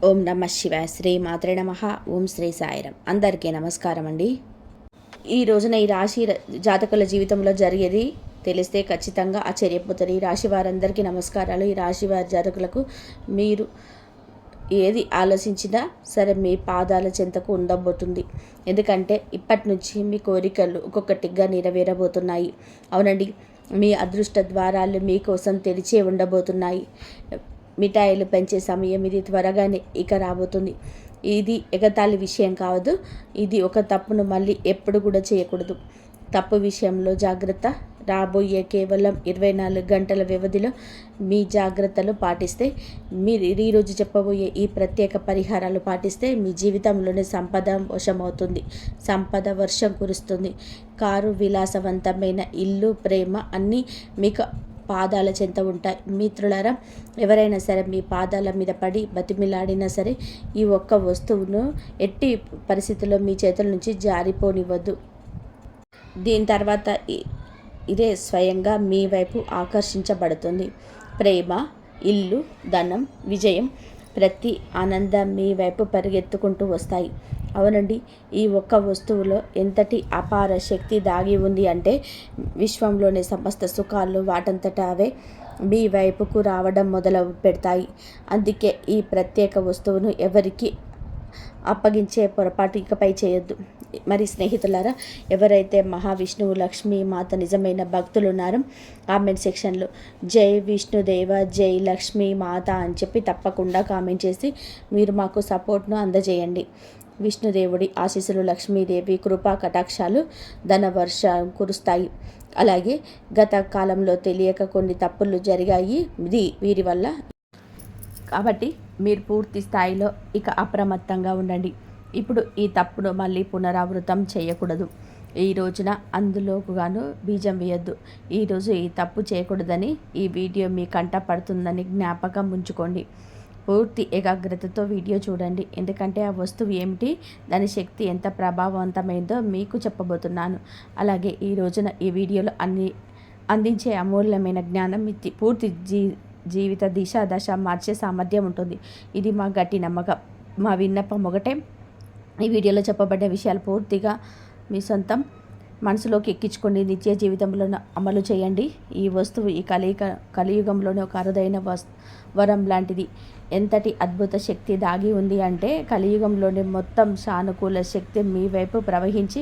ఓం నమ శివాయ. శ్రీ మాత్రే నమ. ఓం శ్రీ సాయిరం. అందరికీ నమస్కారం అండి. ఈ రోజున ఈ రాశి జాతకుల జీవితంలో జరిగేది తెలిస్తే ఖచ్చితంగా ఆశ్చర్యపోతారు. ఈ రాశి వారందరికీ నమస్కారాలు. ఈ రాశి వారి జాతకులకు మీరు ఏది ఆలోచించినా సరే మీ పాదాల చెంతకు ఉండబోతుంది. ఎందుకంటే ఇప్పటి నుంచి మీ కోరికలు ఒక్కొక్కటిగా నెరవేరబోతున్నాయి. అవునండి, మీ అదృష్ట ద్వారాలు మీకోసం తెరిచే ఉండబోతున్నాయి. మిఠాయిలు పెంచే సమయం ఇది త్వరగానే ఇక రాబోతుంది. ఇది ఎగతాళి విషయం కావద్దు. ఇది ఒక తప్పును మళ్ళీ ఎప్పుడు కూడా చేయకూడదు. తప్పు విషయంలో జాగ్రత్త. రాబోయే కేవలం 24 గంటల వ్యవధిలో మీ జాగ్రత్తలు పాటిస్తే, మీరు ఈరోజు చెప్పబోయే ఈ ప్రత్యేక పరిహారాలు పాటిస్తే మీ జీవితంలోనే సంపద వశమవుతుంది. సంపద వర్షం కురుస్తుంది. కారు, విలాసవంతమైన ఇల్లు, ప్రేమ అన్నీ మీకు పాదాల చెంత ఉంటాయి. మిత్రులారా, ఎవరైనా సరే మీ పాదాల మీద పడి బతిమిలాడినా సరే ఈ ఒక్క వస్తువును ఎట్టి పరిస్థితుల్లో మీ చేతుల నుంచి జారిపోనివ్వద్దు. దీని తర్వాత ఇదే స్వయంగా మీ వైపు ఆకర్షించబడుతుంది. ప్రేమ, ఇల్లు, ధనం, విజయం, ప్రతి ఆనందం మీ వైపు పరిగెత్తుకుంటూ వస్తాయి. అవునండి, ఈ ఒక్క వస్తువులో ఎంతటి అపార శక్తి దాగి ఉంది అంటే విశ్వంలోని సమస్త సుఖాలు వాటంతట అవే మీ వైపుకు రావడం మొదలు పెడతాయి. అందుకే ఈ ప్రత్యేక వస్తువును ఎవరికి అప్పగించే పొరపాటు ఇకపై చేయొద్దు. మరి స్నేహితులారా, ఎవరైతే మహావిష్ణువు, లక్ష్మీ మాత నిజమైన భక్తులు ఉన్నారో కామెంట్ సెక్షన్లో జై విష్ణుదేవ, జై లక్ష్మీ మాత అని చెప్పి తప్పకుండా కామెంట్ చేసి మీరు మాకు సపోర్ట్ను అందజేయండి. విష్ణుదేవుడి ఆశీస్సులు, లక్ష్మీదేవి కృపా కటాక్షాలు, ధనవర్ష కురుస్తాయి. అలాగే గత కాలంలో తెలియక కొన్ని తప్పులు జరిగాయి వీరి వల్ల. కాబట్టి మీరు పూర్తి స్థాయిలో ఇక అప్రమత్తంగా ఉండండి. ఇప్పుడు ఈ తప్పును మళ్ళీ పునరావృతం చేయకూడదు. ఈ రోజున అందులోకి గాను బీజం వేయొద్దు. ఈరోజు ఈ తప్పు చేయకూడదని ఈ వీడియో మీ కంట పడుతుందని జ్ఞాపకం ఉంచుకోండి. పూర్తి ఏకాగ్రతతో వీడియో చూడండి. ఎందుకంటే ఆ వస్తువు ఏమిటి, దాని శక్తి ఎంత ప్రభావవంతమైందో మీకు చెప్పబోతున్నాను. అలాగే ఈ రోజున ఈ వీడియోలో అందించే అమూల్యమైన జ్ఞానం పూర్తి జీవిత దశ మార్చే సామర్థ్యం ఉంటుంది. ఇది మా గట్టి నమ్మకం. మా విన్నపం ఒకటే, ఈ వీడియోలో చెప్పబడ్డ విషయాలు పూర్తిగా మీ సొంతం మనసులోకి ఎక్కించుకోండి. నిత్య జీవితంలో అమలు చేయండి. ఈ వస్తువు ఈ కలియుగంలోనే ఒక అరుదైన వరం లాంటిది. ఎంతటి అద్భుత శక్తి దాగి ఉంది అంటే కలియుగంలోనే మొత్తం సానుకూల శక్తి మీ వైపు ప్రవహించి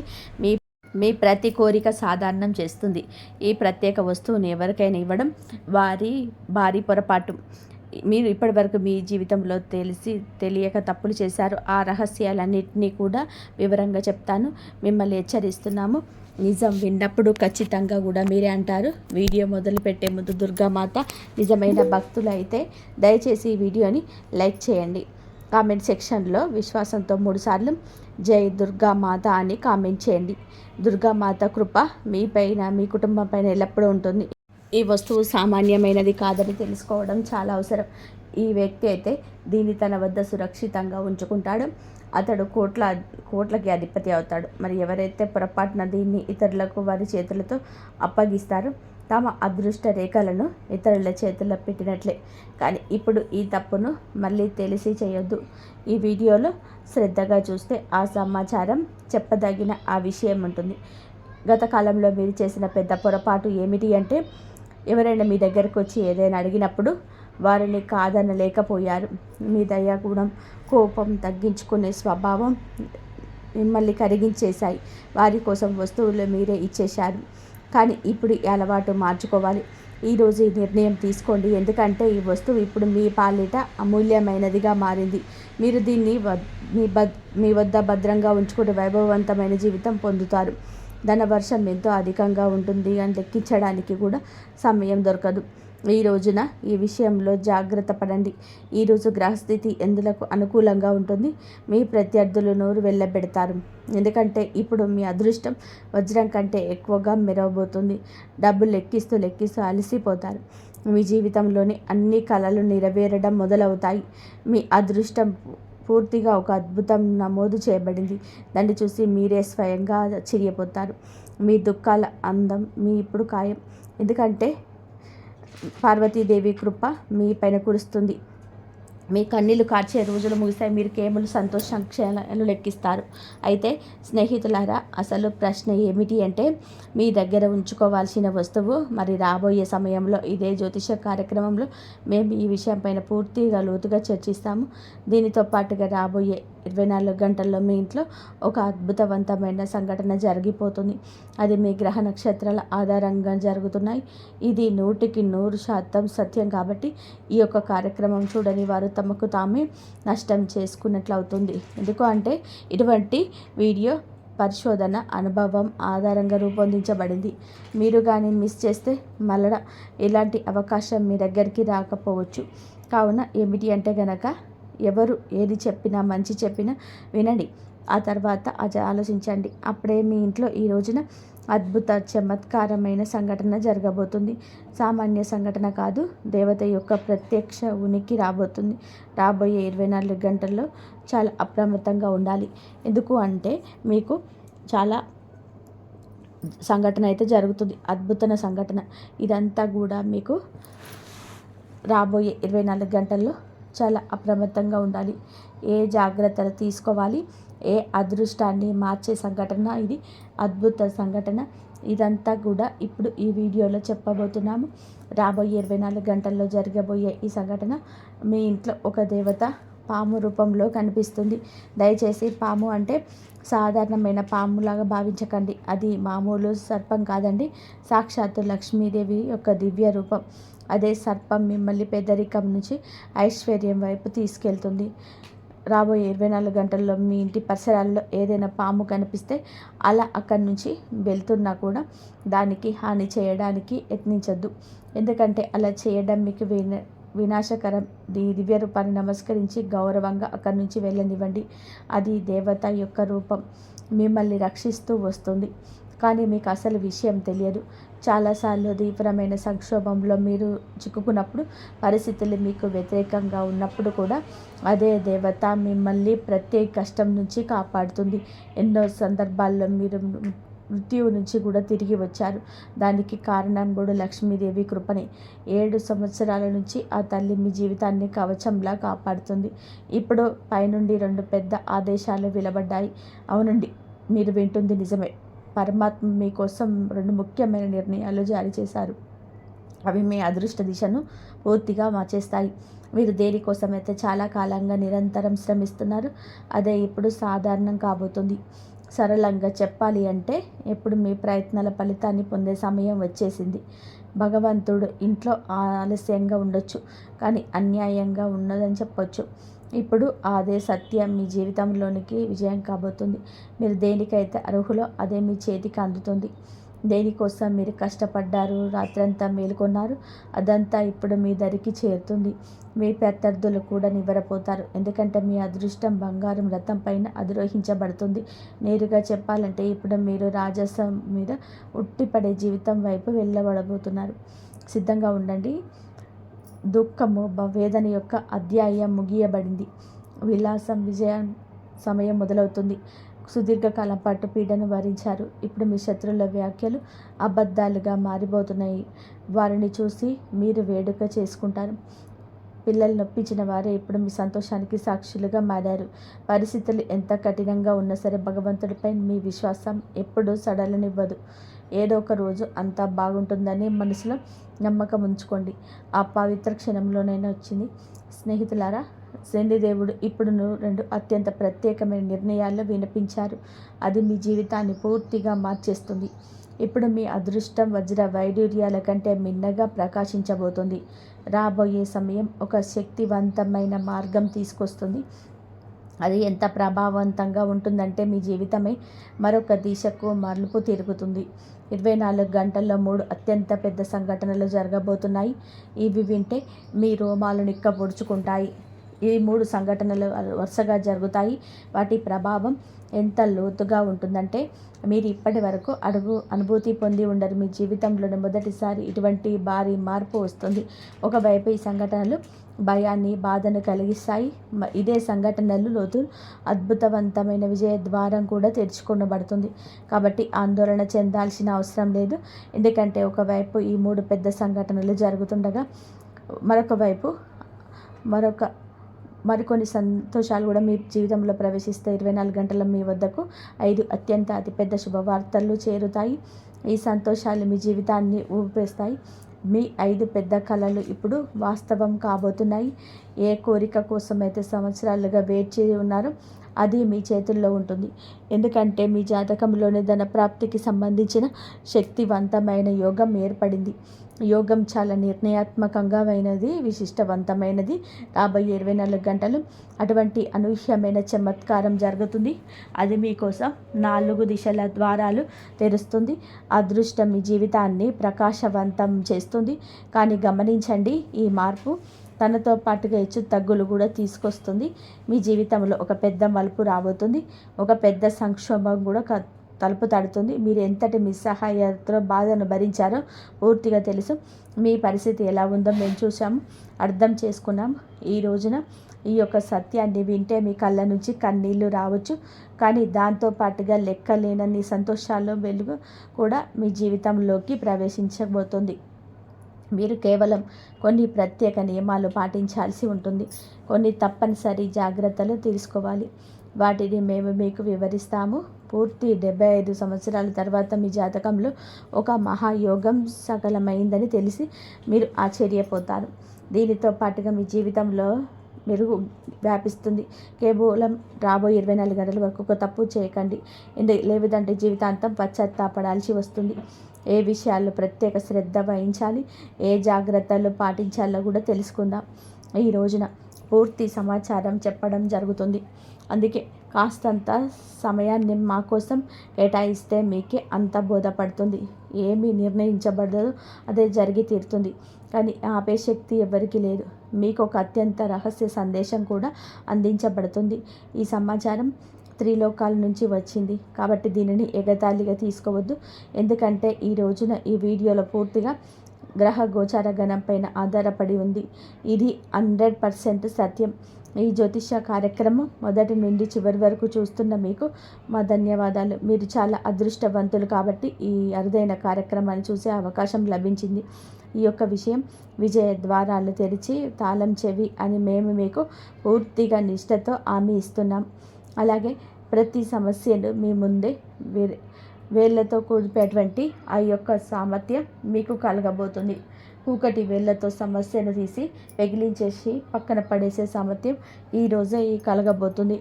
మీ ప్రతి కోరిక సాధారణం చేస్తుంది. ఈ ప్రత్యేక వస్తువుని ఎవరికైనా ఇవ్వడం భారీ పొరపాటు. మీరు ఇప్పటివరకు మీ జీవితంలో తెలియక తప్పులు చేశారు. ఆ రహస్యాలన్నింటినీ కూడా వివరంగా చెప్తాను. మిమ్మల్ని హెచ్చరిస్తున్నాము. నిజం విన్నప్పుడు ఖచ్చితంగా కూడా మీరే అంటారు. వీడియో మొదలు పెట్టే ముందు దుర్గామాత నిజమైన భక్తులు అయితే దయచేసి ఈ వీడియోని లైక్ చేయండి. కామెంట్ సెక్షన్లో విశ్వాసంతో 3 సార్లు జై దుర్గామాత అని కామెంట్ చేయండి. దుర్గామాత కృప మీ పైన, మీ కుటుంబం పైన ఎల్లప్పుడూ ఉంటుంది. ఈ వస్తువు సామాన్యమైనది కాదని తెలుసుకోవడం చాలా అవసరం. ఈ వ్యక్తి అయితే దీన్ని తన వద్ద సురక్షితంగా ఉంచుకుంటాడు. అతడు కోట్లకి అధిపతి అవుతాడు. మరి ఎవరైతే పొరపాటున దీన్ని ఇతరులకు వారి చేతులతో అప్పగిస్తారో తమ అదృష్ట రేఖలను ఇతరుల చేతుల్లో పెట్టినట్లే. కానీ ఇప్పుడు ఈ తప్పును మళ్ళీ తెలిసి చేయొద్దు. ఈ వీడియోలో శ్రద్ధగా చూస్తే ఆ సమాచారం చెప్పదగిన ఆ విషయం ఉంటుంది. గత కాలంలో మీరు చేసిన పెద్ద పొరపాటు ఏమిటి అంటే, ఎవరైనా మీ దగ్గరకు వచ్చి ఏదైనా అడిగినప్పుడు వారిని కాదనలేకపోయారు. మీ దయాగుణం, కోపం తగ్గించుకునే స్వభావం మిమ్మల్ని కరిగించేశాయి. వారి కోసం వస్తువులు మీరే ఇచ్చేశారు. కానీ ఇప్పుడు ఈ అలవాటు మార్చుకోవాలి. ఈరోజు ఈ నిర్ణయం తీసుకోండి. ఎందుకంటే ఈ వస్తువు ఇప్పుడు మీ పాలిట అమూల్యమైనదిగా మారింది. మీరు దీన్ని మీ వద్ద భద్రంగా ఉంచుకుని వైభవవంతమైన జీవితం పొందుతారు. ధనవర్షం ఎంతో అధికంగా ఉంటుంది అని లెక్కించడానికి కూడా సమయం దొరకదు. ఈ రోజున ఈ విషయంలో జాగ్రత్త పడండి. ఈరోజు గ్రహస్థితి ఎందులకు అనుకూలంగా ఉంటుంది. మీ ప్రత్యర్థులు నోరు వెళ్ళబెడతారు. ఎందుకంటే ఇప్పుడు మీ అదృష్టం వజ్రం కంటే ఎక్కువగా మెరవబోతుంది. డబ్బు లెక్కిస్తూ అలసిపోతారు. మీ జీవితంలోని అన్ని కళలు నెరవేరడం మొదలవుతాయి. మీ అదృష్టం పూర్తిగా ఒక అద్భుతం నమోదు చేయబడింది. దాన్ని చూసి మీరే స్వయంగా ఆశ్చర్యపోతారు. మీ దుఃఖాల అందం మీ ఇప్పుడు ఖాయం. ఎందుకంటే పార్వతీదేవి కృప మీ పైన కురుస్తుంది. మీ కన్నీళ్లు కార్చే రోజులు ముగిస్తాయి. మీరు కేవలం సంతోషాలు లెక్కిస్తారు. అయితే స్నేహితులారా, అసలు ప్రశ్న ఏమిటి అంటే, మీ దగ్గర ఉంచుకోవాల్సిన వస్తువు మరి రాబోయే సమయంలో ఇదే జ్యోతిష కార్యక్రమంలో మేము ఈ విషయం పైన పూర్తిగా లోతుగా చర్చిస్తాము. దీనితో పాటుగా రాబోయే 24 గంటల్లో మీ ఇంట్లో ఒక అద్భుతవంతమైన సంఘటన జరిగిపోతుంది. అది మీ గ్రహ నక్షత్రాల ఆధారంగా జరుగుతున్నాయి. ఇది 100% సత్యం. కాబట్టి ఈ యొక్క కార్యక్రమం చూడని వారు తమకు తామే నష్టం చేసుకున్నట్లు అవుతుంది. ఎందుకు అంటే ఇటువంటి వీడియో పరిశోధన అనుభవం ఆధారంగా రూపొందించబడింది. మీరు కానీ మిస్ చేస్తే మళ్ళా ఎలాంటి అవకాశం మీ దగ్గరికి రాకపోవచ్చు. కావున ఏమిటి అంటే గనక, ఎవరు ఏది చెప్పినా మంచి చెప్పినా వినండి. ఆ తర్వాత ఆలోచించండి. అప్పుడే మీ ఇంట్లో ఈ రోజున అద్భుత చమత్కారమైన సంఘటన జరగబోతుంది. సామాన్య సంఘటన కాదు, దేవత యొక్క ప్రత్యక్ష ఉనికి రాబోతుంది. రాబోయే 24 గంటల్లో చాలా అప్రమత్తంగా ఉండాలి. ఎందుకు అంటే మీకు చాలా సంఘటన అయితే జరుగుతుంది, అద్భుత సంఘటన. ఇదంతా కూడా మీకు రాబోయే 24 గంటల్లో చాలా అప్రమత్తంగా ఉండాలి. ఏ జాగ్రత్తలు తీసుకోవాలి, ఏ అదృష్టాన్ని మార్చే సంఘటన ఇది, అద్భుత సంఘటన. ఇదంతా కూడా ఇప్పుడు ఈ వీడియోలో చెప్పబోతున్నాము. రాబోయే 24 గంటల్లో జరగబోయే ఈ సంఘటన మీ ఇంట్లో ఒక దేవత పాము రూపంలో కనిపిస్తుంది. దయచేసి పాము అంటే సాధారణమైన పాములాగా భావించకండి. అది మామూలు సర్పం కాదండి, సాక్షాత్తు లక్ష్మీదేవి యొక్క దివ్య రూపం. అదే సర్పం మిమ్మల్ని పేదరికం నుంచి ఐశ్వర్యం వైపు తీసుకెళ్తుంది. రాబోయే 24 గంటల్లో మీ ఇంటి పరిసరాల్లో ఏదైనా పాము కనిపిస్తే అలా అక్కడి నుంచి వెళ్తున్నా కూడా దానికి హాని చేయడానికి యత్నించద్దు. ఎందుకంటే అలా చేయడం మీకు వినాశకరం. దివ్య రూపాన్ని నమస్కరించి గౌరవంగా అక్కడి నుంచి వెళ్ళనివ్వండి. అది దేవత యొక్క రూపం, మిమ్మల్ని రక్షిస్తూ వస్తుంది. కానీ మీకు అసలు విషయం తెలియదు. చాలాసార్లు తీవ్రమైన సంక్షోభంలో మీరు చిక్కుకున్నప్పుడు, పరిస్థితులు మీకు వ్యతిరేకంగా ఉన్నప్పుడు కూడా అదే దేవత మిమ్మల్ని ప్రతి కష్టం నుంచి కాపాడుతుంది. ఎన్నో సందర్భాల్లో మీరు మృత్యువు నుంచి కూడా తిరిగి వచ్చారు. దానికి కారణం కూడా లక్ష్మీదేవి కృపనే. 7 సంవత్సరాల నుంచి ఆ తల్లి మీ జీవితాన్ని కవచంలా కాపాడుతుంది. ఇప్పుడు పైనుండి 2 పెద్ద ఆదేశాలు వెలువడ్డాయి. అవునండి, మీరు వింటుంది నిజమే. పరమాత్మ మీకోసం 2 ముఖ్యమైన నిర్ణయాలు జారీ చేశారు. అవి మీ అదృష్ట దిశను పూర్తిగా మార్చేస్తాయి. మీరు దేనికోసమైతే చాలా కాలంగా నిరంతరం శ్రమిస్తున్నారు, అదే ఇప్పుడు సాధారణం కాబోతుంది. సరళంగా చెప్పాలి అంటే, ఇప్పుడు మీ ప్రయత్నాల ఫలితాన్ని పొందే సమయం వచ్చేసింది. భగవంతుడు ఇంట్లో ఆలస్యంగా ఉండొచ్చు, కానీ అన్యాయంగా ఉన్నదని చెప్పొచ్చు. ఇప్పుడు అదే సత్యం మీ జీవితంలోనికి విజయం కాబోతుంది. మీరు దేనికైతే అర్హులో అదే మీ చేతికి అందుతుంది. దేనికోసం మీరు కష్టపడ్డారు, రాత్రంతా మేలుకొన్నారు, అదంతా ఇప్పుడు మీ దరికి చేరుతుంది. మీ ప్రత్యర్థులు కూడా నివ్వెరపోతారు. ఎందుకంటే మీ అదృష్టం బంగారం రథం పైన అధిరోహించబడుతుంది. నేరుగా చెప్పాలంటే ఇప్పుడు మీరు రాజసం మీద ఉట్టిపడే జీవితం వైపు వెళ్ళబడబోతున్నారు. సిద్ధంగా ఉండండి. దుఃఖము వేదన యొక్క అధ్యాయం ముగియబడింది. విలాసం విజయం సమయం మొదలవుతుంది. సుదీర్ఘకాలం పాటు పీడను భరించారు. ఇప్పుడు మీ శత్రువుల వ్యాఖ్యలు అబద్ధాలుగా మారిపోతున్నాయి. వారిని చూసి మీరు వేడుక చేసుకుంటారు. పిల్లలు నొప్పించిన వారే ఇప్పుడు మీ సంతోషానికి సాక్షులుగా మారారు. పరిస్థితులు ఎంత కఠినంగా ఉన్నా సరే భగవంతుడిపై మీ విశ్వాసం ఎప్పుడూ సడలనివ్వదు. ఏదో ఒక రోజు అంతా బాగుంటుందని మనసులో నమ్మకం ఉంచుకోండి. ఆ పవిత్ర క్షణంలోనైనా వచ్చింది. స్నేహితులారా, శనిదేవుడు ఇప్పుడు 2 అత్యంత ప్రత్యేకమైన నిర్ణయాలు వినిపించారు. అది మీ జీవితాన్ని పూర్తిగా మార్చేస్తుంది. ఇప్పుడు మీ అదృష్టం వజ్ర వైడూర్యాల కంటే మిన్నగా ప్రకాశించబోతుంది. రాబోయే సమయం ఒక శక్తివంతమైన మార్గం తీసుకొస్తుంది. అది ఎంత ప్రభావవంతంగా ఉంటుందంటే మీ జీవితమే మరొక దిశకు మలుపు తిరుగుతుంది. 24 గంటల్లో 3 అత్యంత పెద్ద సంఘటనలు జరగబోతున్నాయి. ఇవి వింటే మీ రోమాలు నిక్కబొడుచుకుంటాయి. ఈ 3 సంఘటనలు వరుసగా జరుగుతాయి. వాటి ప్రభావం ఎంత లోతుగా ఉంటుందంటే మీరు ఇప్పటి వరకు అనుభూతి పొంది ఉండరు. మీ జీవితంలోనే మొదటిసారి ఇటువంటి భారీ మార్పు వస్తుంది. ఒకవైపు ఈ సంఘటనలు భయాన్ని, బాధను కలిగిస్తాయి. ఇదే సంఘటనలు లోతు అద్భుతవంతమైన విజయ ద్వారం కూడా తెరుచుకొనబడుతుంది. కాబట్టి ఆందోళన చెందాల్సిన అవసరం లేదు. ఎందుకంటే ఒకవైపు ఈ 3 పెద్ద సంఘటనలు జరుగుతుండగా మరొక మరికొన్ని సంతోషాలు కూడా మీ జీవితంలో ప్రవేశిస్తే 24 గంటల మీ వద్దకు 5 అత్యంత అతిపెద్ద శుభవార్తలు చేరుతాయి. ఈ సంతోషాలు మీ జీవితాన్ని ఊపేస్తాయి. మీ 5 పెద్ద కళలు ఇప్పుడు వాస్తవం కాబోతున్నాయి. ఏ కోరిక కోసమైతే సంవత్సరాలుగా వెయిట్ చేసి ఉన్నారో అది మీ చేతుల్లో ఉంటుంది. ఎందుకంటే మీ జాతకంలోనే ధన ప్రాప్తికి సంబంధించిన శక్తివంతమైన యోగం ఏర్పడింది. యోగం చాలా నిర్ణయాత్మకంగా అయినది, విశిష్టవంతమైనది. రాబోయే 24 గంటలు అటువంటి అనూహ్యమైన చమత్కారం జరుగుతుంది. అది మీకోసం 4 దిశల ద్వారాలు తెరుస్తుంది. అదృష్టం మీ జీవితాన్ని ప్రకాశవంతం చేస్తుంది. కానీ గమనించండి, ఈ మార్పు తనతో పాటుగా హెచ్చు తగ్గులు కూడా తీసుకొస్తుంది. మీ జీవితంలో ఒక పెద్ద మలుపు రాబోతుంది. ఒక పెద్ద సంక్షోభం కూడా తలుపు తడుతుంది. మీరు ఎంతటి నిస్సహాయతతో బాధను భరించారో పూర్తిగా తెలుసు. మీ పరిస్థితి ఎలా ఉందో మేము చూసాము, అర్థం చేసుకున్నాం. ఈ రోజున ఈ యొక్క సత్యాన్ని వింటే మీ కళ్ళ నుంచి కన్నీళ్లు రావచ్చు. కానీ దాంతో పాటుగా లెక్కలేనన్ని సంతోషాలు వెలుగు కూడా మీ జీవితంలోకి ప్రవేశించబోతుంది. మీరు కేవలం కొన్ని ప్రత్యేక నియమాలు పాటించాల్సి ఉంటుంది. కొన్ని తప్పనిసరి జాగ్రత్తలు తీసుకోవాలి. వాటిని మేము మీకు వివరిస్తాము. పూర్తి 75 సంవత్సరాల తర్వాత మీ జాతకంలో ఒక మహాయోగం సఫలమైందని తెలిసి మీరు ఆశ్చర్యపోతారు. దీనితో పాటుగా మీ జీవితంలో మెరుగు వ్యాపిస్తుంది. కేవలం రాబోయే 24 గంటల వరకు ఒక తప్పు చేయకండి. లేదంటే జీవితాంతం పశ్చాత్తాపడాల్సి వస్తుంది. ఏ విషయాల్లో ప్రత్యేక శ్రద్ధ వహించాలి, ఏ జాగ్రత్తలు పాటించాలో కూడా తెలుసుకుందాం. ఈ రోజున పూర్తి సమాచారం చెప్పడం జరుగుతుంది. అందుకే కాస్తంత సమయాన్ని మా కోసం కేటాయిస్తే మీకే అంత బోధపడుతుంది. ఏమీ నిర్ణయించబడదో అదే జరిగి తీరుతుంది. కానీ ఆపే శక్తి ఎవరికీ లేదు. మీకు ఒక అత్యంత రహస్య సందేశం కూడా అందించబడుతుంది. ఈ సమాచారం త్రిలోకాల నుంచి వచ్చింది కాబట్టి దీనిని ఎగతాళిగా తీసుకోవద్దు. ఎందుకంటే ఈ రోజున ఈ వీడియోలో పూర్తిగా గ్రహ గోచార గణం పైన ఆధారపడి ఉంది. ఇది 100% సత్యం. ఈ జ్యోతిష కార్యక్రమం మొదటి నుండి చివరి వరకు చూస్తున్న మీకు మా ధన్యవాదాలు. మీరు చాలా అదృష్టవంతులు కాబట్టి ఈ అరుదైన కార్యక్రమాన్ని చూసే అవకాశం లభించింది. ఈ యొక్క విషయం విజయ ద్వారాలు తెరిచి తాళం చెవి అని మేము మీకు పూర్తిగా నిష్ఠతో హామీ ఇస్తున్నాం. అలాగే ప్రతి సమస్యను మీ ముందే వేళ్లతో కూడిపేటువంటి ఆ యొక్క సామర్థ్యం మీకు కలగబోతుంది. కూకటి వేళ్లతో సమస్యను తీసి పెగిలించేసి పక్కన పడేసే సామర్థ్యం ఈరోజే కలగబోతుంది.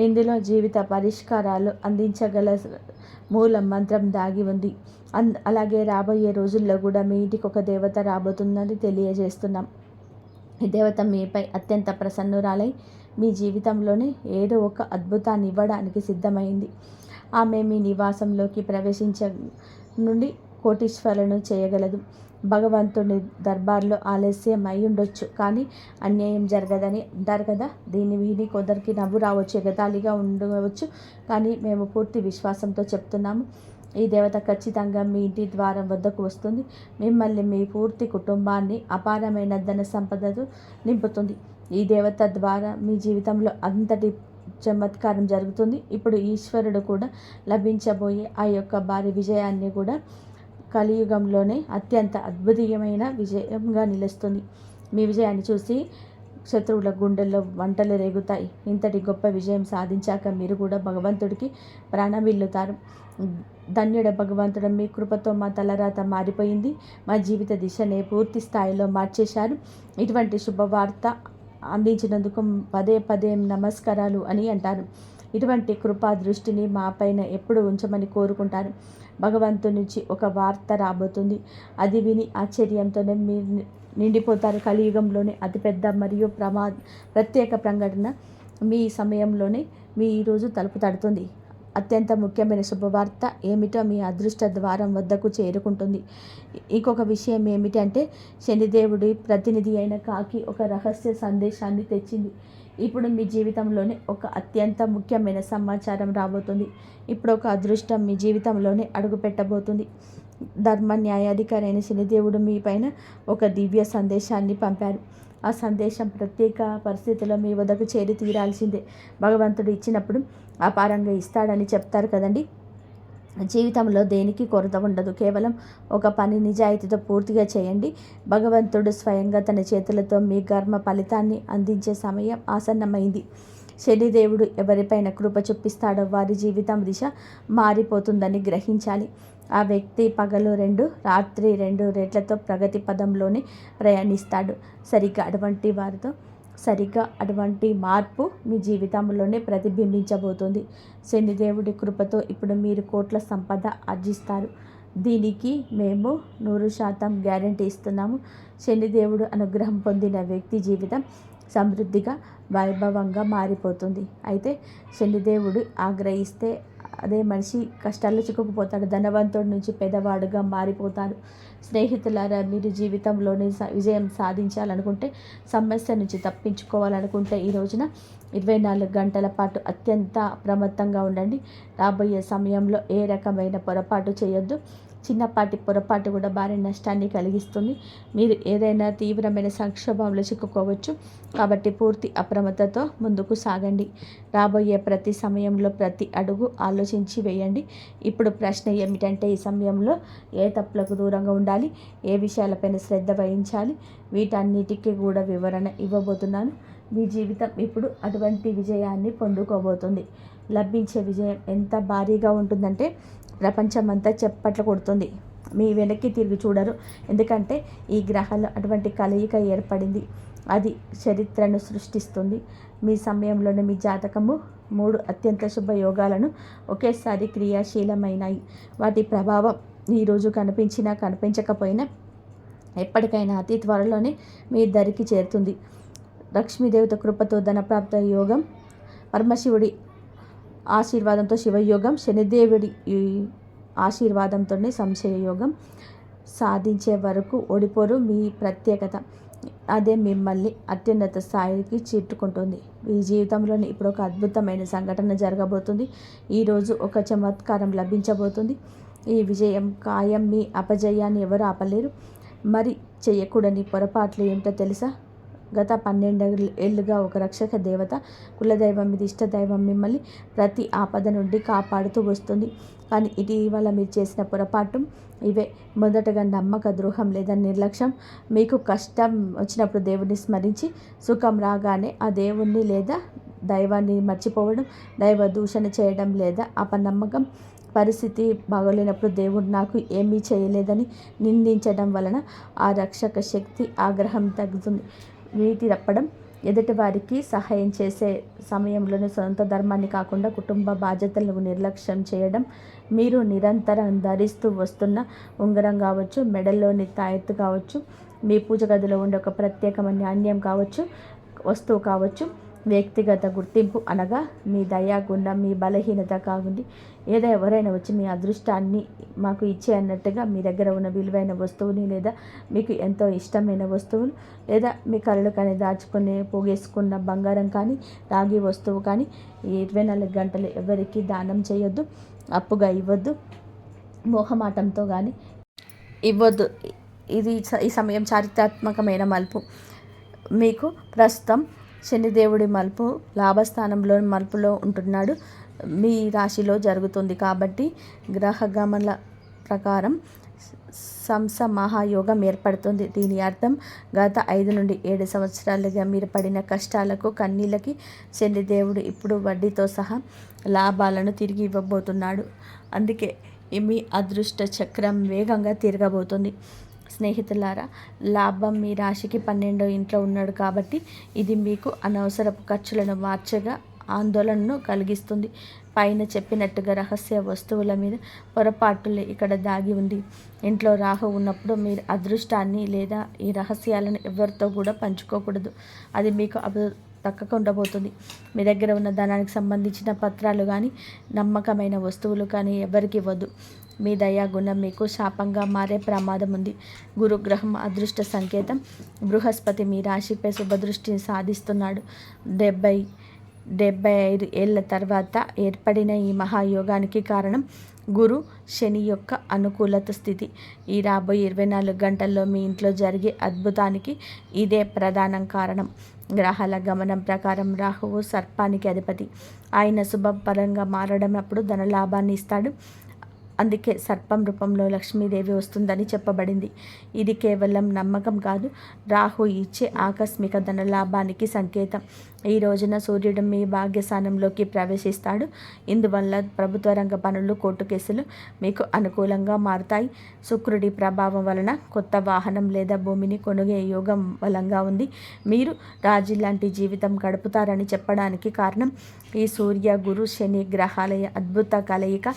ఇందులో జీవిత పరిష్కారాలు అందించగల మూల మంత్రం దాగి ఉంది. అలాగే రాబోయే రోజుల్లో కూడా మీ ఇంటికి ఒక దేవత రాబోతుందని తెలియజేస్తున్నాం. ఈ దేవత మీపై అత్యంత ప్రసన్నురాలై మీ జీవితంలోనే ఏదో ఒక అద్భుతాన్ని ఇవ్వడానికి సిద్ధమైంది. ఆమె మీ నివాసంలోకి ప్రవేశించ నుండి కోటీశ్వరులను చేయగలదు. భగవంతుని దర్బార్లో ఆలస్యం అయి ఉండొచ్చు, కానీ అన్యాయం జరగదని అంటారు కదా. దీన్ని విని కొందరికి నవ్వు రావచ్చు, ఎగతాళిగా ఉండవచ్చు. కానీ మేము పూర్తి విశ్వాసంతో చెప్తున్నాము, ఈ దేవత ఖచ్చితంగా మీ ఇంటి ద్వారం వద్దకు వస్తుంది. మిమ్మల్ని, మీ పూర్తి కుటుంబాన్ని అపారమైన ధన సంపదతో నింపుతుంది. ఈ దేవత ద్వారా మీ జీవితంలో అంతటి చమత్కారం జరుగుతుంది. ఇప్పుడు ఈశ్వరుడు కూడా లభించబోయే ఆ యొక్క భారీ విజయాన్ని కూడా కలియుగంలోనే అత్యంత అద్భుతమైన విజయంగా నిలుస్తుంది. మీ విజయాన్ని చూసి శత్రువుల గుండెల్లో మంటలు రేగుతాయి. ఇంతటి గొప్ప విజయం సాధించాక మీరు కూడా భగవంతుడికి ప్రాణమిల్లుతారు. ధన్యుడ భగవంతుడు, మీ కృపతో మా తలరాత మారిపోయింది. మా జీవిత దిశనే పూర్తి స్థాయిలో మార్చేశారు. ఇటువంటి శుభవార్త అందించినందుకు పదే పదే నమస్కారాలు అని అంటారు. ఇటువంటి కృపా దృష్టిని మా పైన ఎప్పుడు ఉంచమని కోరుకుంటారు. భగవంతుడి నుంచి ఒక వార్త రాబోతుంది. అది విని ఆశ్చర్యంతోనే మీరు నిండిపోతారు. కలియుగంలోనే అతిపెద్ద మరియు ప్రత్యేక ప్రకటన మీ సమయంలోనే మీ ఈరోజు తలుపు తడుతుంది. అత్యంత ముఖ్యమైన శుభవార్త ఏమిటో మీ అదృష్ట ద్వారం వద్దకు చేరుకుంటుంది. ఇంకొక విషయం ఏమిటంటే, శనిదేవుడి ప్రతినిధి అయిన కాకి ఒక రహస్య సందేశాన్ని తెచ్చింది. ఇప్పుడు మీ జీవితంలోనే ఒక అత్యంత ముఖ్యమైన సమాచారం రాబోతుంది. ఇప్పుడు ఒక అదృష్టం మీ జీవితంలోనే అడుగు పెట్టబోతుంది. ధర్మ న్యాయాధికారి అయిన శనిదేవుడు మీ పైన ఒక దివ్య సందేశాన్ని పంపారు. ఆ సందేశం ప్రత్యేక పరిస్థితుల్లో మీ వద్దకు చేరి తీరాల్సిందే. భగవంతుడు ఇచ్చినప్పుడు అపారంగా ఇస్తాడని చెప్తారు కదండి. జీవితంలో దేనికి కొరత ఉండదు. కేవలం ఒక పని నిజాయితీతో పూర్తిగా చేయండి. భగవంతుడు స్వయంగా తన చేతులతో మీ కర్మ ఫలితాన్ని అందించే సమయం ఆసన్నమైంది. శనిదేవుడు ఎవరిపైన కృప చూపిస్తాడో వారి జీవితం దిశ మారిపోతుందని గ్రహించాలి. ఆ వ్యక్తి పగలు 2, రాత్రి 2 రేట్లతో ప్రగతి పదంలోనే ప్రయాణిస్తాడు. సరిగ్గా అటువంటి మార్పు మీ జీవితంలోనే ప్రతిబింబించబోతుంది. శనిదేవుడి కృపతో ఇప్పుడు మీరు కోట్ల సంపద ఆర్జిస్తారు. దీనికి మేము 100% గ్యారంటీ ఇస్తున్నాము. శనిదేవుడు అనుగ్రహం పొందిన వ్యక్తి జీవితం సమృద్ధిగా, వైభవంగా మారిపోతుంది. అయితే శనిదేవుడు ఆగ్రహిస్తే అదే మనిషి కష్టాల్లో చిక్కుకుపోతాడు. ధనవంతుడి నుంచి పేదవాడుగా మారిపోతాడు. స్నేహితులారా, మీరు జీవితంలోని విజయం సాధించాలనుకుంటే, సమస్య నుంచి తప్పించుకోవాలనుకుంటే ఈ రోజున 24 గంటల పాటు అత్యంత అప్రమత్తంగా ఉండండి. రాబోయే సమయంలో ఏ రకమైన పొరపాటు చేయొద్దు. చిన్నపాటి పొరపాటు కూడా భారీ నష్టాన్ని కలిగిస్తుంది. మీరు ఏదైనా తీవ్రమైన సంక్షోభంలో చిక్కుకోవచ్చు. కాబట్టి పూర్తి అప్రమత్తతో ముందుకు సాగండి. రాబోయే ప్రతి సమయంలో ప్రతి అడుగు ఆలోచించి వేయండి. ఇప్పుడు ప్రశ్న ఏమిటంటే, ఈ సమయంలో ఏ తప్పులకు దూరంగా ఉండాలి, ఏ విషయాలపైన శ్రద్ధ వహించాలి, వీటన్నిటికీ కూడా వివరణ ఇవ్వబోతున్నాను. మీ జీవితం ఇప్పుడు అటువంటి విజయాన్ని పొందుకోబోతుంది. లభించే విజయం ఎంత భారీగా ఉంటుందంటే ప్రపంచమంతా చప్పట్లు కొడుతుంది. మీ వెనక్కి తిరిగి చూడరు. ఎందుకంటే ఈ గ్రహాలు అటువంటి కలయిక ఏర్పడింది. అది చరిత్రను సృష్టిస్తుంది. మీ సమయంలోనే మీ జాతకము 3 అత్యంత శుభ యోగాలను ఒకేసారి క్రియాశీలమైనాయి. వాటి ప్రభావం ఈరోజు కనిపించినా కనిపించకపోయినా ఎప్పటికైనా అతి త్వరలోనే మీ దరికి చేరుతుంది. లక్ష్మీదేవత కృపతో ధనప్రాప్త యోగం, పరమశివుడి ఆశీర్వాదంతో శివయోగం, శనిదేవుడి ఆశీర్వాదంతోనే సంశయ యోగం. సాధించే వరకు ఓడిపోరు. మీ ప్రత్యేకత అదే మిమ్మల్ని అత్యున్నత స్థాయికి చేర్చుకుంటుంది. మీ జీవితంలోని ఇప్పుడు ఒక అద్భుతమైన సంఘటన జరగబోతుంది. ఈరోజు ఒక చమత్కారం లభించబోతుంది. ఈ విజయం ఖాయం. మీ అపజయాన్ని ఎవరు ఆపలేరు. మరి చేయకూడని పొరపాట్లు ఏమిటో తెలుసా? గత 12 ఏళ్ళుగా ఒక రక్షక దేవత, కులదైవం, ఇది ఇష్టదైవం మిమ్మల్ని ప్రతి ఆపద నుండి కాపాడుతూ వస్తుంది. కానీ ఇటీవల మీరు చేసిన పొరపాటు ఇవే. మొదటగా నమ్మక ద్రోహం లేదా నిర్లక్ష్యం. మీకు కష్టం వచ్చినప్పుడు దేవుడిని స్మరించి, సుఖం రాగానే ఆ దేవుణ్ణి లేదా దైవాన్ని మర్చిపోవడం, దైవ దూషణ చేయడం లేదా అపనమ్మకం. పరిస్థితి బాగోలేనప్పుడు దేవుడు నాకు ఏమీ చేయలేదని నిందించడం వలన ఆ రక్షక శక్తి ఆగ్రహం తగ్గుతుంది. వీటి తప్పడం, ఎదుటి వారికి సహాయం చేసే సమయంలోనే సొంత ధర్మాన్ని కాకుండా కుటుంబ బాధ్యతలను నిర్లక్ష్యం చేయడం, మీరు నిరంతరం ధరిస్తూ వస్తున్న ఉంగరం కావచ్చు, మెడల్లోని తాయెత్తు కావచ్చు, మీ పూజ గదిలో ఉండే ఒక ప్రత్యేకమైన నాణ్యం కావచ్చు, వస్తువు కావచ్చు, వ్యక్తిగత గుర్తింపు అనగా మీ దయా గుణం, మీ బలహీనత కాకుండా ఎవరైనా వచ్చి మీ అదృష్టాన్ని మాకు ఇచ్చే అన్నట్టుగా మీ దగ్గర ఉన్న విలువైన వస్తువుని లేదా మీకు ఎంతో ఇష్టమైన వస్తువులు లేదా మీ కళ్ళు కానీ దాచుకుని పోగేసుకున్న బంగారం కానీ రాగి వస్తువు కానీ 24 గంటలు ఎవరికి దానం చేయొద్దు. అప్పుగా ఇవ్వద్దు. మోహమాటంతో కానీ ఇవ్వద్దు. ఈ సమయం చారిత్రాత్మకమైన మలుపు. మీకు ప్రస్తుతం శనిదేవుడి మలుపు లాభస్థానంలో మలుపులో ఉంటున్నాడు. మీ రాశిలో జరుగుతుంది. కాబట్టి గ్రహగమన ప్రకారం మహాయోగం ఏర్పడుతుంది. దీని అర్థం గత 5 నుండి 7 సంవత్సరాలుగా మీరు పడిన కష్టాలకు, కన్నీళ్ళకి శనిదేవుడు ఇప్పుడు వడ్డీతో సహా లాభాలను తిరిగి ఇవ్వబోతున్నాడు. అందుకే మీ అదృష్ట చక్రం వేగంగా తిరగబోతుంది. స్నేహితులారా, లాభం మీ రాశికి 12వ ఇంట్లో ఉన్నాడు కాబట్టి ఇది మీకు అనవసరపు ఖర్చులను మార్చగా ఆందోళనను కలిగిస్తుంది. పైన చెప్పినట్టుగా రహస్య వస్తువుల మీద పొరపాటులే ఇక్కడ దాగి ఉంది. ఇంట్లో రాహు ఉన్నప్పుడు మీరు అదృష్టాన్ని లేదా ఈ రహస్యాలను ఎవరితో కూడా పంచుకోకూడదు. అది మీకు దక్కకుండా పోతుంది. మీ దగ్గర ఉన్న ధనానికి సంబంధించిన పత్రాలు కానీ నమ్మకమైన వస్తువులు కానీ ఎవరికి ఇవ్వద్దు. మీ దయా గుణం మీకు శాపంగా మారే ప్రమాదం ఉంది. గురుగ్రహం అదృష్ట సంకేతం. బృహస్పతి మీ రాశిపై శుభదృష్టిని సాధిస్తున్నాడు. 75 ఏళ్ల తర్వాత ఏర్పడిన ఈ మహాయోగానికి కారణం గురు శని యొక్క అనుకూలత స్థితి. ఈ రాబోయే 24 గంటల్లో మీ ఇంట్లో జరిగే అద్భుతానికి ఇదే ప్రధాన కారణం. గ్రహాల గమనం ప్రకారం రాహువు సర్పానికి అధిపతి. ఆయన శుభపరంగా మారడం అప్పుడు ధనలాభాన్ని ఇస్తాడు. అందుకే సర్పం రూపంలో లక్ష్మీదేవి వస్తుందని చెప్పబడింది. ఇది కేవలం నమ్మకం కాదు, రాహు ఇచ్చే ఆకస్మిక ధనలాభానికి సంకేతం. ఈ రోజున సూర్యుడు మీ భాగ్యస్థానంలోకి ప్రవేశిస్తాడు. ఇందువల్ల ప్రభుత్వ రంగ పనులు, కోర్టు కేసులు మీకు అనుకూలంగా మారుతాయి. శుక్రుడి ప్రభావం వలన కొత్త వాహనం లేదా భూమిని కొనుగే యోగం బలంగా ఉంది. మీరు రాజు లాంటి జీవితం గడుపుతారని చెప్పడానికి కారణం ఈ సూర్య, గురు, శని గ్రహాల అద్భుత కలయిక.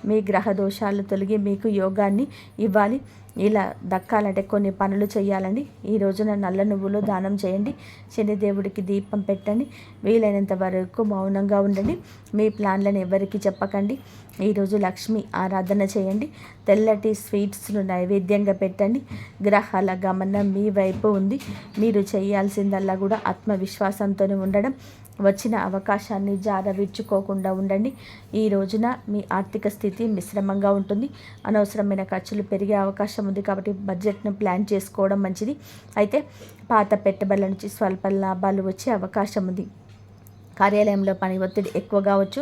మీ గ్రహ దోషాలు తొలగి మీకు యోగాన్ని ఇవ్వాలి. ఇలా దక్కాలంటే కొన్ని పనులు చేయాలండి. ఈ రోజున నల్ల నువ్వులు దానం చేయండి. శనిదేవుడికి దీపం పెట్టండి. వీలైనంత వరకు మౌనంగా ఉండండి. మీ ప్లాన్లను ఎవరికి చెప్పకండి. ఈరోజు లక్ష్మి ఆరాధన చేయండి. తెల్లటి స్వీట్స్ను నైవేద్యంగా పెట్టండి. గ్రహాల గమనం మీ వైపు ఉంది. మీరు చేయాల్సిందల్లా కూడా ఆత్మవిశ్వాసంతో ఉండడం. వచ్చిన అవకాశాన్ని జారవిడ్చుకోకుండా ఉండండి. ఈ రోజున మీ ఆర్థిక స్థితి మిశ్రమంగా ఉంటుంది. అనవసరమైన ఖర్చులు పెరిగే అవకాశం ఉంది కాబట్టి బడ్జెట్ను ప్లాన్ చేసుకోవడం మంచిది. అయితే పాత పెట్టుబడుల నుంచి స్వల్ప లాభాలు వచ్చే అవకాశం ఉంది. కార్యాలయంలో పని ఒత్తిడి ఎక్కువ కావచ్చు.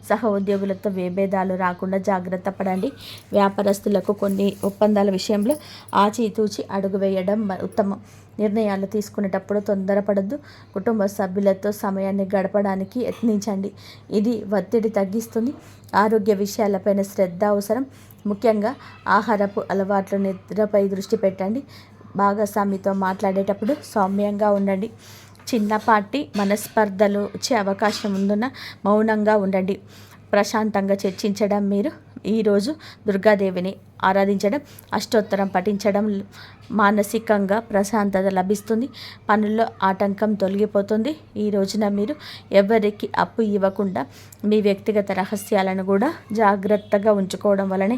సహ ఉద్యోగులతో విభేదాలు రాకుండా జాగ్రత్త పడండి. వ్యాపారస్తులకు కొన్ని ఒప్పందాల విషయంలో ఆచితూచి అడుగు వేయడం ఉత్తమం. నిర్ణయాలు తీసుకునేటప్పుడు తొందరపడద్దు. కుటుంబ సభ్యులతో సమయాన్ని గడపడానికి యత్నించండి. ఇది ఒత్తిడి తగ్గిస్తుంది. ఆరోగ్య విషయాలపైన శ్రద్ధ అవసరం. ముఖ్యంగా ఆహారపు అలవాట్లు, నిద్రపై దృష్టి పెట్టండి. భాగస్వామితో మాట్లాడేటప్పుడు సౌమ్యంగా ఉండండి. చిన్నపాటి మనస్పర్ధలు వచ్చే అవకాశం ఉందున మౌనంగా ఉండండి. ప్రశాంతంగా చర్చించడం. మీరు ఈరోజు దుర్గాదేవిని ఆరాధించడం, అష్టోత్తరం పఠించడం మానసికంగా ప్రశాంతత లభిస్తుంది. పనుల్లో ఆటంకం తొలగిపోతుంది. ఈ రోజున మీరు ఎవరికి అప్పు ఇవ్వకుండా మీ వ్యక్తిగత రహస్యాలను కూడా జాగ్రత్తగా ఉంచుకోవడం వలనే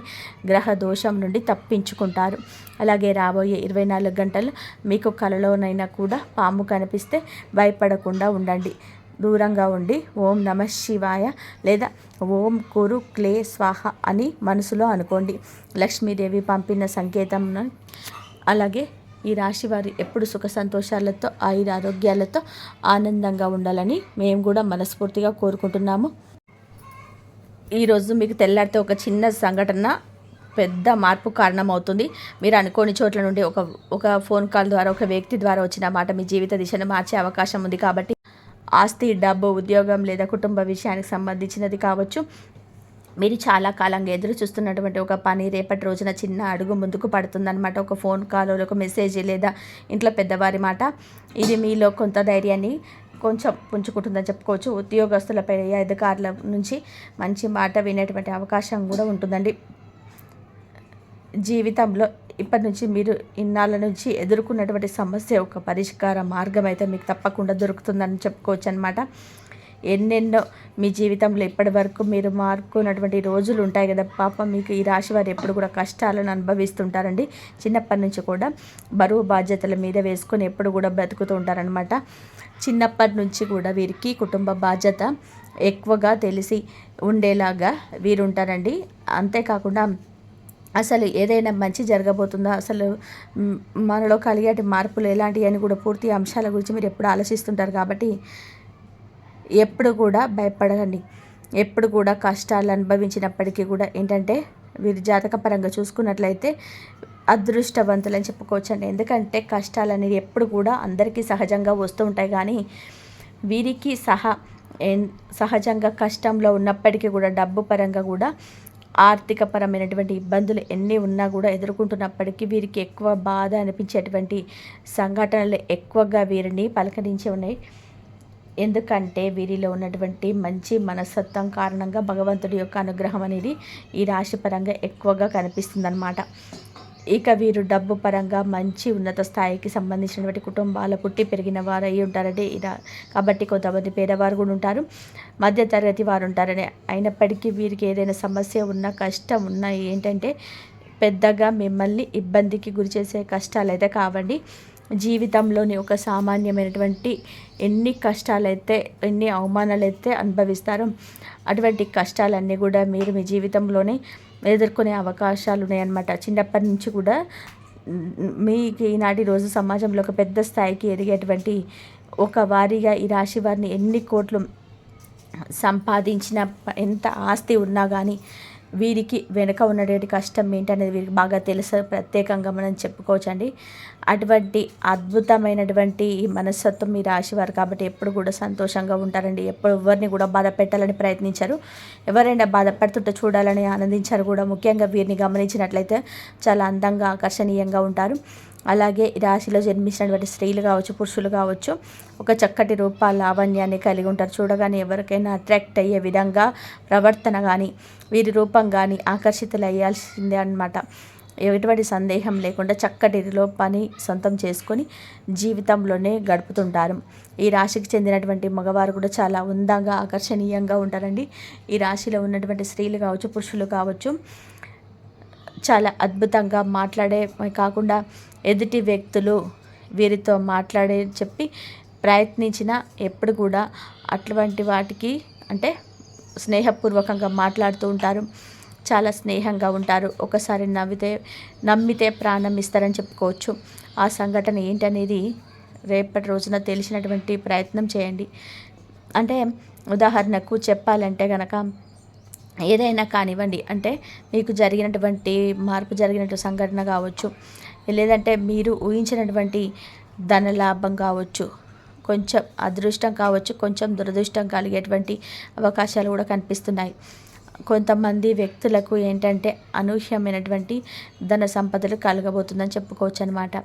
గ్రహ దోషం నుండి తప్పించుకుంటారు. అలాగే రాబోయే 24 గంటలు మీకు కలలోనైనా కూడా పాము కనిపిస్తే భయపడకుండా ఉండండి. దూరంగా ఉండి ఓం నమ శివాయ లేదా ఓం కురు క్లే స్వాహ అని మనసులో అనుకోండి. లక్ష్మీదేవి పంపిన సంకేతం. అలాగే ఈ రాశి వారు ఎప్పుడు సుఖ సంతోషాలతో, ఆయురారోగ్యాలతో ఆనందంగా ఉండాలని మేము కూడా మనస్ఫూర్తిగా కోరుకుంటున్నాము. ఈరోజు మీకు తెల్లారితే ఒక చిన్న సంఘటన పెద్ద మార్పు కారణమవుతుంది. మీరు అనుకోని చోట్ల నుండి ఒక ఫోన్ కాల్ ద్వారా, ఒక వ్యక్తి ద్వారా వచ్చిన మాట మీ జీవిత దిశను మార్చే అవకాశం ఉంది. కాబట్టి ఆస్తి, డబ్బు, ఉద్యోగం లేదా కుటుంబ విషయానికి సంబంధించినది కావచ్చు. మీరు చాలా కాలంగా ఎదురు చూస్తున్నటువంటి ఒక పని రేపటి రోజున చిన్న అడుగు ముందుకు పడుతుందన్నమాట. ఒక ఫోన్ కాల్, ఒక మెసేజ్ లేదా ఇంట్లో పెద్దవారి మాట. ఇది మీలో కొంత ధైర్యాన్ని కొంచెం పుంజుకుంటుందని చెప్పుకోవచ్చు. ఉద్యోగస్తులపై, అధికారుల నుంచి మంచి మాట వినేటువంటి అవకాశం కూడా ఉంటుందండి. జీవితంలో ఇప్పటి నుంచి మీరు ఇన్నాళ్ళ నుంచి ఎదుర్కొన్నటువంటి సమస్య ఒక పరిష్కార మార్గం అయితే మీకు తప్పకుండా దొరుకుతుందని చెప్పుకోవచ్చు అనమాట. ఎన్నెన్నో మీ జీవితంలో ఇప్పటి వరకు మీరు మార్చుకున్నటువంటి రోజులు ఉంటాయి కదా. పాపం మీకు ఈ రాశి వారు ఎప్పుడు కూడా కష్టాలను అనుభవిస్తుంటారండి. చిన్నప్పటి నుంచి కూడా బరువు బాధ్యతల మీద వేసుకొని ఎప్పుడు కూడా బ్రతుకుతూ ఉంటారనమాట. చిన్నప్పటి నుంచి కూడా వీరికి కుటుంబ బాధ్యత ఎక్కువగా తెలిసి ఉండేలాగా వీరుంటారండి. అంతేకాకుండా అసలు ఏదైనా మంచి జరగబోతుందా, అసలు మనలో కలిగేటి మార్పులు ఎలాంటివి అని కూడా పూర్తి అంశాల గురించి మీరు ఎప్పుడు ఆలోచిస్తుంటారు. కాబట్టి ఎప్పుడు కూడా భయపడకండి. ఎప్పుడు కూడా కష్టాలు అనుభవించినప్పటికీ కూడా ఏంటంటే వీరి జాతకపరంగా చూసుకున్నట్లయితే అదృష్టవంతులని చెప్పుకోవచ్చండి. ఎందుకంటే కష్టాలు అనేవి ఎప్పుడు కూడా అందరికీ సహజంగా వస్తూ ఉంటాయి. కానీ వీరికి సహజంగా కష్టంలో ఉన్నప్పటికీ కూడా డబ్బు పరంగా కూడా ఆర్థికపరమైనటువంటి ఇబ్బందులు ఎన్ని ఉన్నా కూడా ఎదుర్కొంటున్నప్పటికీ వీరికి ఎక్కువ బాధ అనిపించేటువంటి సంఘటనలు ఎక్కువగా వీరిని పలకరించి ఉన్నాయి. ఎందుకంటే వీరిలో ఉన్నటువంటి మంచి మనస్తత్వం కారణంగా భగవంతుడి యొక్క అనుగ్రహం అనేది ఈ రాశి పరంగా ఎక్కువగా కనిపిస్తుందన్నమాట. ఇక వీరు డబ్బు పరంగా మంచి ఉన్నత స్థాయికి సంబంధించినటువంటి కుటుంబాల పుట్టి పెరిగిన వారు అయి ఉంటారండి. కాబట్టి కొంతమంది పేదవారు కూడా ఉంటారు, మధ్యతరగతి వారు ఉంటారని. అయినప్పటికీ వీరికి ఏదైనా సమస్య ఉన్నా, కష్టం ఉన్నా ఏంటంటే పెద్దగా మిమ్మల్ని ఇబ్బందికి గురి చేసే కష్టాలు అయితే కావండి. జీవితంలోని ఒక సామాన్యమైనటువంటి ఎన్ని కష్టాలైతే, ఎన్ని అవమానాలైతే అనుభవిస్తారో అటువంటి కష్టాలన్నీ కూడా మీరు మీ జీవితంలోనే ఎదుర్కొనే అవకాశాలు ఉన్నాయన్నమాట. చిన్నప్పటి నుంచి కూడా మీకు ఈనాటి రోజు సమాజంలో ఒక పెద్ద స్థాయికి ఎదిగేటువంటి ఒక వారిగా ఈ రాశి వారిని ఎన్ని కోట్లు సంపాదించిన, ఎంత ఆస్తి ఉన్నా కానీ వీరికి వెనుక ఉన్నటువంటి కష్టం ఏంటనేది వీరికి బాగా తెలుసు, ప్రత్యేకంగా మనం చెప్పుకోవచ్చండి. అటువంటి అద్భుతమైనటువంటి ఈ మనస్తత్వం మీ రాశివారు కాబట్టి ఎప్పుడు కూడా సంతోషంగా ఉంటారండి. ఎప్పుడు ఎవరిని కూడా బాధ పెట్టాలని ప్రయత్నించారు, ఎవరైనా బాధపడుతుంటే చూడాలని ఆనందించారు కూడా. ముఖ్యంగా వీరిని గమనించినట్లయితే చాలా అందంగా ఆకర్షణీయంగా ఉంటారు. అలాగే ఈ రాశిలో జన్మించినటువంటి స్త్రీలు కావచ్చు, పురుషులు కావచ్చు, ఒక చక్కటి రూప లావణ్యాన్ని కలిగి ఉంటారు. చూడగానే ఎవరికైనా అట్రాక్ట్ అయ్యే విధంగా ప్రవర్తన కానీ, వీరి రూపం కానీ ఆకర్షితులయ్యాల్సిందే అన్నమాట. ఎటువంటి సందేహం లేకుండా చక్కటి పని సొంతం చేసుకొని జీవితంలోనే గడుపుతుంటారు. ఈ రాశికి చెందినటువంటి మగవారు కూడా చాలా అందంగా ఆకర్షణీయంగా ఉంటారండి. ఈ రాశిలో ఉన్నటువంటి స్త్రీలు కావచ్చు, పురుషులు కావచ్చు, చాలా అద్భుతంగా మాట్లాడే కాకుండా ఎదుటి వ్యక్తులు వీరితో మాట్లాడే చెప్పి ప్రయత్నించిన ఎప్పుడు కూడా అటువంటి వాటికి అంటే స్నేహపూర్వకంగా మాట్లాడుతూ ఉంటారు. చాలా స్నేహంగా ఉంటారు. ఒకసారి నమ్మితే ప్రాణం ఇస్తారని చెప్పుకోవచ్చు. ఆ సంఘటన ఏంటనేది రేపటి రోజున తెలిసినటువంటి ప్రయత్నం చేయండి. అంటే ఉదాహరణకు చెప్పాలంటే కనుక ఏదైనా కానివ్వండి, అంటే మీకు జరిగినటువంటి మార్పు జరిగినటువంటి సంఘటన కావచ్చు, లేదంటే మీరు ఊహించినటువంటి ధనలాభం కావచ్చు, కొంచెం అదృష్టం కావచ్చు, కొంచెం దురదృష్టం కలిగేటువంటి అవకాశాలు కూడా కనిపిస్తున్నాయి. కొంతమంది వ్యక్తులకు ఏంటంటే అనూహ్యమైనటువంటి ధన సంపదలు కలగబోతుందని చెప్పుకోవచ్చు అనమాట.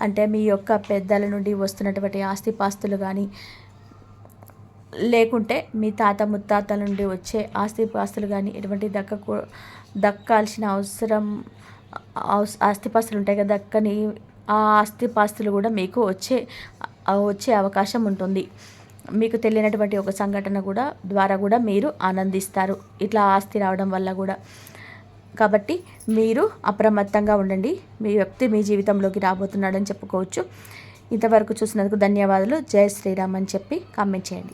అంటే మీ యొక్క పెద్దల నుండి వస్తున్నటువంటి ఆస్తిపాస్తులు కానీ, లేకుంటే మీ తాత ముత్తాతల నుండి వచ్చే ఆస్తిపాస్తులు కానీ ఎటువంటి దక్కాల్సిన ఆస్తిపాస్తులు ఉంటాయి కదా, దక్కని ఆ ఆస్తిపాస్తులు కూడా మీకు వచ్చే అవకాశం ఉంటుంది. మీకు తెలియనటువంటి ఒక సంఘటన ద్వారా కూడా మీరు ఆనందిస్తారు, ఇట్లా ఆస్తి రావడం వల్ల కూడా. కాబట్టి మీరు అప్రమత్తంగా ఉండండి. మీ వ్యక్తి మీ జీవితంలోకి రాబోతున్నాడని చెప్పుకోవచ్చు. ఇంతవరకు చూసినందుకు ధన్యవాదాలు. జై శ్రీరామ్ అని చెప్పి కామెంట్ చేయండి.